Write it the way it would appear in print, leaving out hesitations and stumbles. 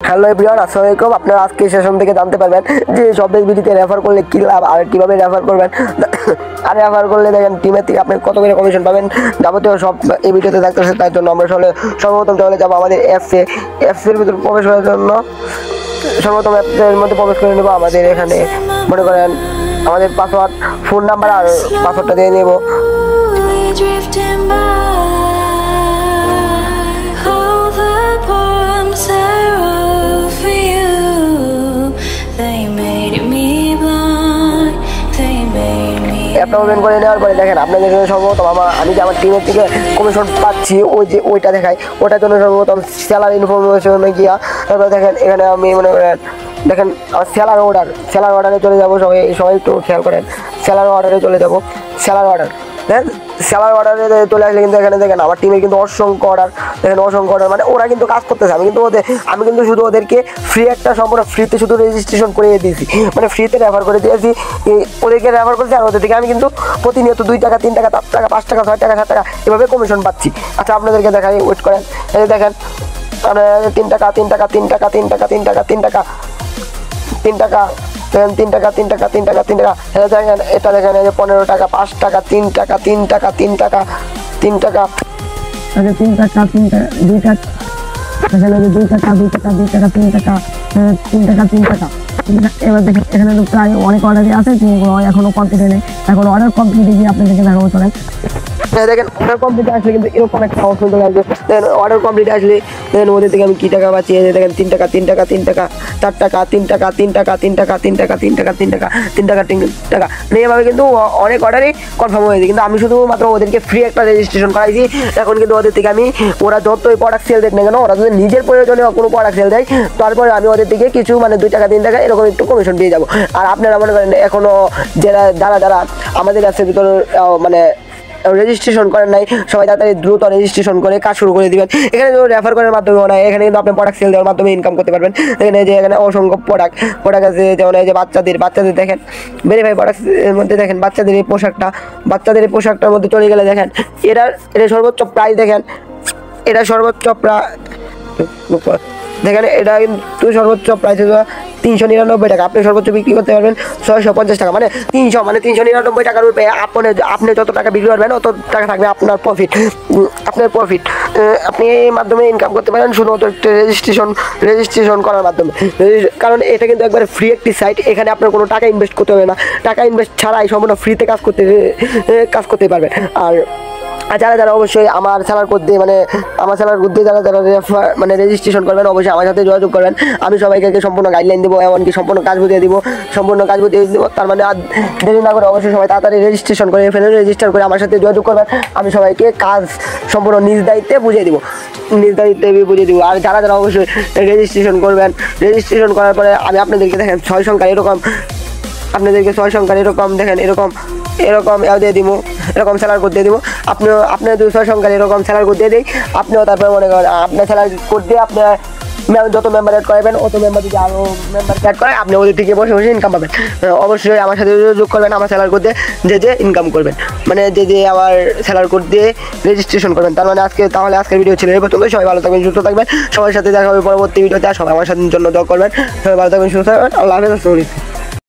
Hello everyone, আসসালামু আলাইকুম। আপনারা আজকে সেশন থেকে জানতে পারবেন যে সব বিডিতে রেফার করলে কী লাভ আর কীভাবে রেফার করবেন। আর রেফার করলে দেখেন টিমের থেকে আপনি কত করে কমিশন পাবেন, যাবতীয় সব এই ভিডিওতে থাকতেছে। তার জন্য আমরা সর্বপ্রথম চলে যাবো আমাদের অ্যাপসের ভিতরে প্রবেশ করার জন্য। সর্বপ্রথম অ্যাপসের মধ্যে প্রবেশ করে নেবো। আমাদের এখানে মনে করেন আমাদের পাসওয়ার্ড, ফোন নাম্বার আর পাসওয়ার্ডটা দিয়ে নেবো। অ্যাপটা ওপেন করে নেওয়ার পরে দেখেন আপনাদের জন্য সর্বপ্রথম আমি যে আমার টিমের থেকে কমিশন পাচ্ছি ওইটা দেখাই। ওটার জন্য সর্বপ্রথম স্যালারি ইনফরমেশনে গিয়া তারপরে দেখেন এখানে আমি মনে করেন দেখেন আমার সেলার অর্ডারে চলে যাবো। সবাই একটু খেয়াল করেন, সেলার অর্ডারে চলে যাবো। সেলার অর্ডার দেখেন, সেলার অর্ডারে চলে আসলে কিন্তু এখানে দেখেন আমার টিমের কিন্তু অসংখ্য অর্ডার, দেখেন অসংখ্য অর্ডার, মানে ওরা কিন্তু কাজ করতেছে। আমি কিন্তু শুধু ওদেরকে ফ্রি একটা সম্পূর্ণ ফ্রিতে শুধু রেজিস্ট্রেশন করিয়ে দিয়েছি, মানে ফ্রিতে রেফার করে দিয়েছি। ওদেরকে রেফার করেছি আর ওদের থেকে আমি কিন্তু প্রতিনিয়ত 2 টাকা 3 টাকা 4 টাকা 5 টাকা 6 টাকা 7 টাকা এভাবে কমিশন পাচ্ছি। আচ্ছা আপনাদেরকে দেখাই, ওয়েট করেন। এই দেখেন 3 টাকা 3 টাকা 3 টাকা 3 টাকা 3 টাকা 3 টাকা 3 টাকা 3 টাকা 3 টাকা 3 টাকা 3 টাকা দেখেন। এটা দেখেন এই যে 15 টাকা 5 টাকা 3 টাকা 3 টাকা 3 টাকা 3 টাকা 3 টাকা 3 টাকা 2 টাকা এখানে 2 টাকা 2 টাকা 2 টাকা 3 টাকা 3 টাকা 3 টাকা। এবার দেখেন এখানে তো প্রায় অনেক অর্ডারই আছে, এখনো কমপ্লিট হয়নি। এখন অর্ডার কমপ্লিটে গিয়ে আপনাদেরকে দেখাবো। চলেন দেখেন অর্ডার কমপ্লিট আসলে কিন্তু এরকম একটা সাউন্ড শুনতে লাগবে। দেখেন অর্ডার কমপ্লিট আসলে দেখেন ওদের থেকে আমি কী টাকা পাচ্ছি। দেখেন 3 টাকা 3 টাকা 3 টাকা 4 টাকা 3 টাকা 3 টাকা 3 টাকা 3 টাকা 3 টাকা 3 টাকা 3 টাকা 3 টাকা মানে এভাবে কিন্তু অনেক অর্ডারই কনফার্ম হয়েছে। কিন্তু আমি শুধুমাত্র ওদেরকে ফ্রি একটা রেজিস্ট্রেশন করাইছি। এখন কিন্তু ওদের থেকে আমি ওরা যতই প্রোডাক্ট সেল দেখ না কেন, ওরা যদি নিজের প্রয়োজনে কোনো প্রোডাক্ট সেল দেয় তারপরে আমি ওদের থেকে কিছু মানে 2 টাকা 3 টাকা এরকম একটু কমিশন পেয়ে যাবো। আর আপনারা মনে করেন এখনও যারা আমাদের কাছে ভিতরে মানে রেজিস্ট্রেশন করেন নাই, সবাই তাড়াতাড়ি দ্রুত রেজিস্ট্রেশন করে কাজ শুরু করে দিবেন। এখানে যদি রেফার করার মাধ্যমে নয়, এখানে কিন্তু আপনি প্রোডাক্ট সেল দেওয়ার মাধ্যমে ইনকাম করতে পারবেন। এখানে যে এখানে অসংখ্য প্রোডাক্ট আছে, যেমন এই যে বাচ্চাদের দেখেন ভেরিফাই প্রোডাক্টের মধ্যে দেখেন বাচ্চাদের এই পোশাকটার মধ্যে চলে গেলে দেখেন এটা সর্বোচ্চ প্রাইস দেখেন, এটা সর্বোচ্চ দেখেন এটা কিন্তু সর্বোচ্চ প্রাইস 399 টাকা। আপনি সর্বোচ্চ বিক্রি করতে পারবেন 650 টাকা, মানে 399 টাকার উপরে আপনি যত টাকা বিক্রি করবেন অত টাকা থাকবে আপনার প্রফিট। আপনি এই মাধ্যমে ইনকাম করতে পারেন শুধুমাত্র রেজিস্ট্রেশন করার মাধ্যমে। কারণ এটা কিন্তু একবারে ফ্রি একটি সাইট, এখানে আপনার কোনো টাকা ইনভেস্ট করতে হবে না। টাকা ইনভেস্ট ছাড়াই সম্পূর্ণ ফ্রিতে কাজ করতে পারবেন। আর যারা অবশ্যই আমার সেলার কোড দিয়ে যারা মানে রেজিস্ট্রেশন করবেন অবশ্যই আমার সাথে যোগাযোগ করবেন। আমি সবাইকে সম্পূর্ণ গাইডলাইন দেবো, এমনকি সম্পূর্ণ কাজ বুঝিয়ে দিব। তার মানে আর দেরি না করে অবশ্যই সবাই তাড়াতাড়ি রেজিস্ট্রেশন করে রেজিস্টার করে আমার সাথে যোগাযোগ করবেন। আমি সবাইকে কাজ সম্পূর্ণ নিজ দায়িত্বে বুঝিয়ে দিব। আর যারা অবশ্যই রেজিস্ট্রেশন করবেন, রেজিস্ট্রেশন করার পরে আমি আপনাদেরকে দেখেন 6 সংখ্যার এরকম দেখেন এরকম দিয়ে দিব, এরকম সেলার কোড দিয়ে দিব। আপনি 200 সংখ্যার এরকম সেলার কোড দিয়ে দিই। আপনিও তারপরে মনে করেন আপনার সেলার কোড দিয়ে আপনার যত মেম্বার অ্যাড করাবেন অত মেম্বার যদি আরও মেম্বার অ্যাড করে আপনি ওদের থেকে বসে ইনকাম পাবেন। অবশ্যই আমার সাথে যোগাযোগ করবেন, আমার সেলার কোড দিয়ে যে ইনকাম করবেন, মানে যে আমার সেলার কোড দিয়ে রেজিস্ট্রেশন করবেন। তার মানে আজকের ভিডিও ছিল এই পর্যন্ত। সবাই ভালো থাকবেন, সুস্থ থাকবেন। সবার সাথে দেখা হবে পরবর্তী ভিডিওতে। আর সবাই আমার সাথে জন্য দোয়া করবেন। সবাই ভালো থাকবেন, সুস্থ থাকবেন। আল্লাহ হাফেজ।